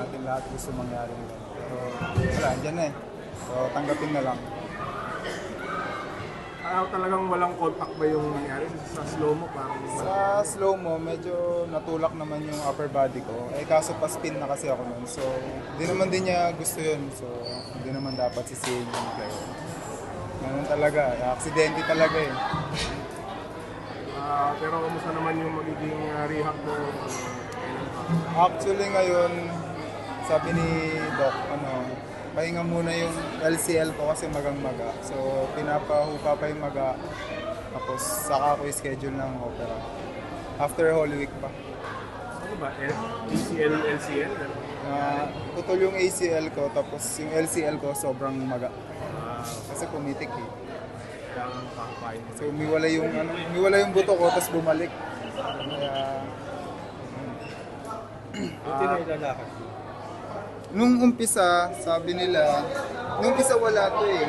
natin lahat gusto mangyari nila. Pero wala, andyan na eh. So tanggapin na lang. Talagang walang contact ba yung nangyari sa slow mo? Parang Sa slow mo, medyo natulak naman yung upper body ko. Eh kaso pa spin na kasi ako nun. So hindi naman din niya gusto yun. So hindi naman dapat sisihin yung player. Ganun talaga, aksidente talaga eh. pero kamusta naman yung magiging rehab mo? Actually ngayon, sabi ni Doc, pahinga muna yung LCL ko kasi magang-maga. So, pinapahupa pa yung maga. Tapos, saka ako schedule ng opera. After Holy Week pa. Ano ba? ACL, LCL? Putol yung ACL ko, tapos yung LCL ko sobrang maga. Kasi pumitik eh. Kailangan papain. So, umiwala yung buto ko, tapos bumalik. Kaya, Buti na ilalakad. nung umpisa, sabi nila, nung umpisa wala to eh.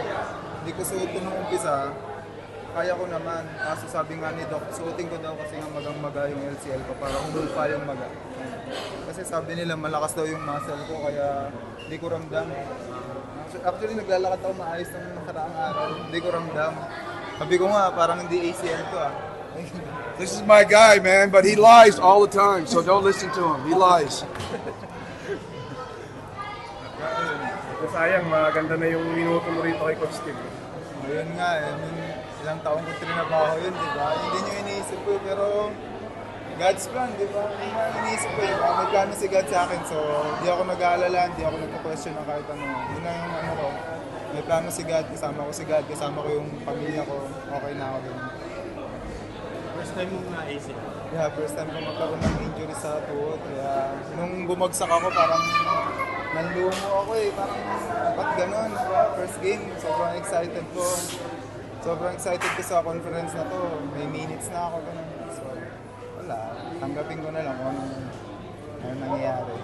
Hindi ko suotin nung umpisa. Kaya ko naman. Kaso sabi nga ni Doc, suotin ko daw kasi nga magang-maga yung LCL ko para umulpa yung maga. Kasi sabi nila malakas daw yung muscle ko kaya hindi ko ramdam. Actually naglalakad ako maayos ng nakaraang araw. Hindi ko ramdam. Sabi ko nga parang hindi ACL to ah. This is my guy, man, but he lies all the time, so don't listen to him. He lies. Sayang, maganda na yung minuto mo rito kay Coach Tim. Ayun nga eh. Ilang taong ko trinabaho yun, di ba? Hindi nyo iniisip ko pero God's plan, di ba? Hindi nga iniisip ko yun. May plano si God sa akin, so di ako nag-aalala, di ako nagpo-question ng kahit ano. Yun na yung ano ko. May plano si God, kasama ko si God, kasama ko yung pamilya ko. Okay na ako dun. First time mong naisip. Yeah, first time ko magkaroon ng injury sa tuhod. Kaya nung bumagsak ako, parang nanlumo ako eh. Parang ba't ganun? Diba? First game, sobrang excited ko. Sobrang excited ko sa conference na to. May minutes na ako ganun. So, wala. Tanggapin ko na lang kung ano nangyayari.